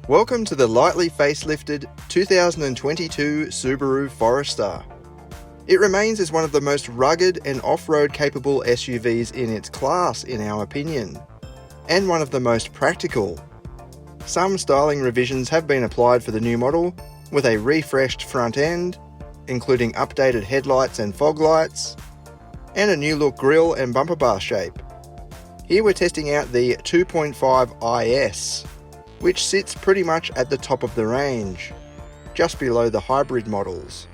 Welcome to the lightly facelifted 2022 Subaru Forester. It remains as one of the most rugged and off-road capable SUVs in its class, in our opinion, and one of the most practical. Some styling revisions have been applied for the new model, with a refreshed front end, including updated headlights and fog lights, and a new look grille and bumper bar shape. Here we're testing out the 2.5 IS, which sits pretty much at the top of the range, just below the hybrid models.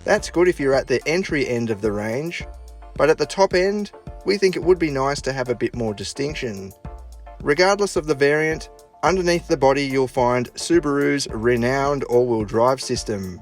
That's good if you're at the entry end of the range, but at the top end, we think it would be nice to have a bit more distinction. Regardless of the variant, underneath the body you'll find Subaru's renowned all-wheel drive system.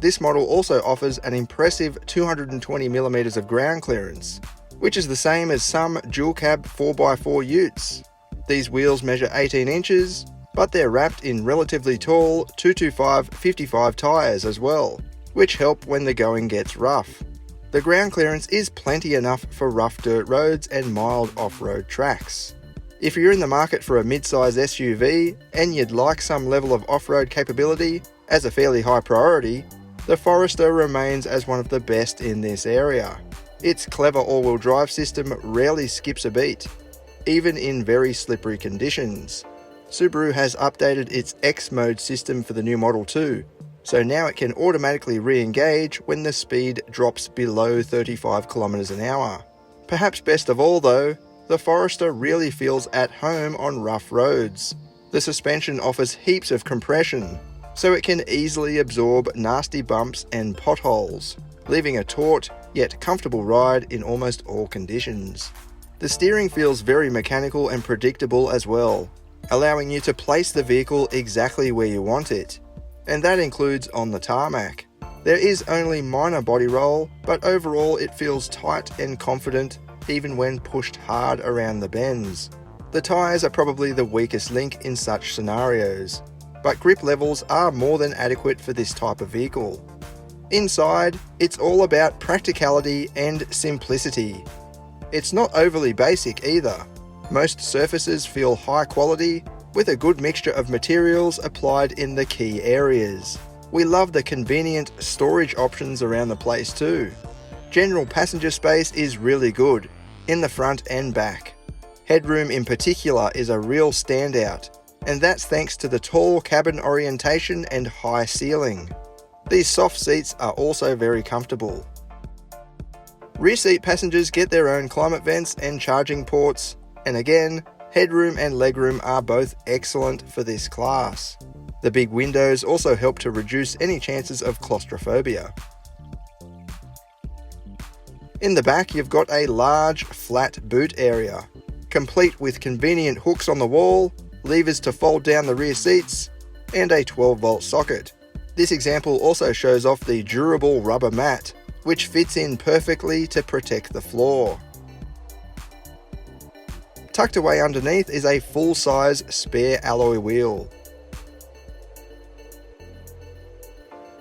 This model also offers an impressive 220mm of ground clearance, which is the same as some dual-cab 4x4 utes. These wheels measure 18 inches, but they're wrapped in relatively tall 225/55 tyres as well, which help when the going gets rough. The ground clearance is plenty enough for rough dirt roads and mild off-road tracks. If you're in the market for a mid-size SUV and you'd like some level of off-road capability as a fairly high priority, the Forester remains as one of the best in this area. Its clever all-wheel drive system rarely skips a beat, even in very slippery conditions. Subaru has updated its X-Mode system for the new model too, so now it can automatically re-engage when the speed drops below 35 km an hour. Perhaps best of all though, the Forester really feels at home on rough roads. The suspension offers heaps of compression, so it can easily absorb nasty bumps and potholes, leaving a taut yet comfortable ride in almost all conditions. The steering feels very mechanical and predictable as well, allowing you to place the vehicle exactly where you want it, and that includes on the tarmac. There is only minor body roll, but overall it feels tight and confident even when pushed hard around the bends. The tyres are probably the weakest link in such scenarios, but grip levels are more than adequate for this type of vehicle. Inside, it's all about practicality and simplicity. It's not overly basic either. Most surfaces feel high quality, with a good mixture of materials applied in the key areas. We love the convenient storage options around the place too. General passenger space is really good, in the front and back. Headroom in particular is a real standout, and that's thanks to the tall cabin orientation and high ceiling. These soft seats are also very comfortable. Rear seat passengers get their own climate vents and charging ports, and again, headroom and legroom are both excellent for this class. The big windows also help to reduce any chances of claustrophobia. In the back, you've got a large, flat boot area, complete with convenient hooks on the wall, levers to fold down the rear seats, and a 12-volt socket. This example also shows off the durable rubber mat, which fits in perfectly to protect the floor. Tucked away underneath is a full-size spare alloy wheel.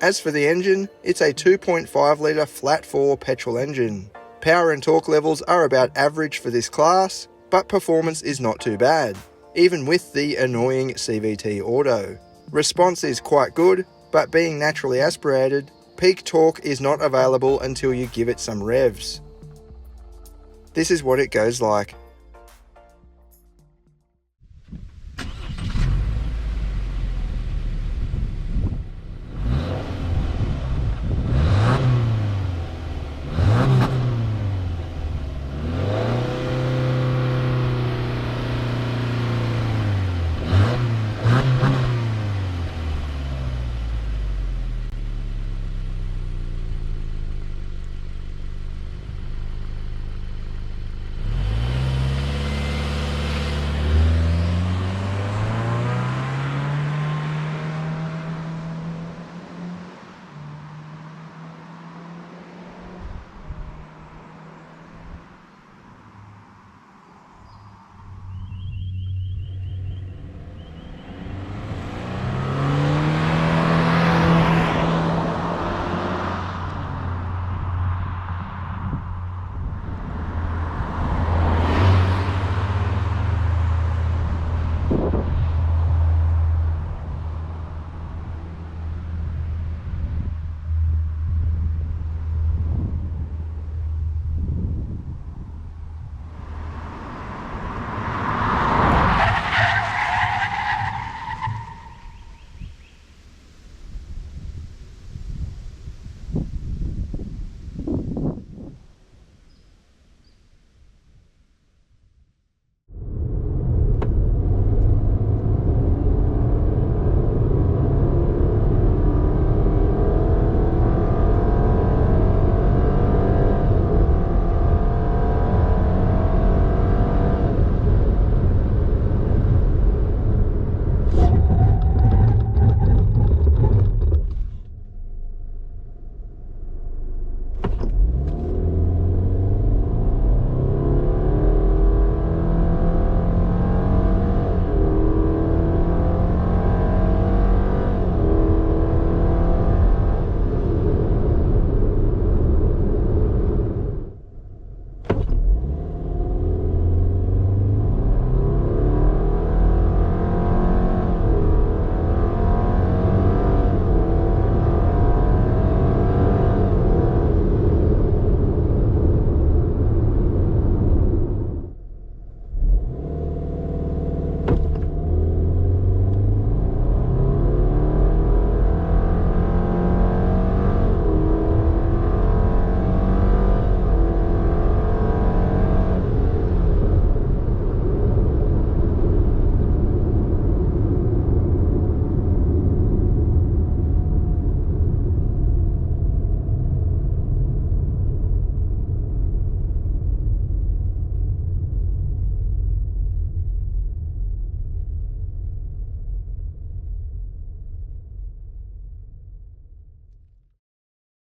As for the engine, it's a 2.5-litre flat-4 petrol engine. Power and torque levels are about average for this class, but performance is not too bad, even with the annoying CVT Auto. Response is quite good, but being naturally aspirated, peak torque is not available until you give it some revs. This is what it goes like.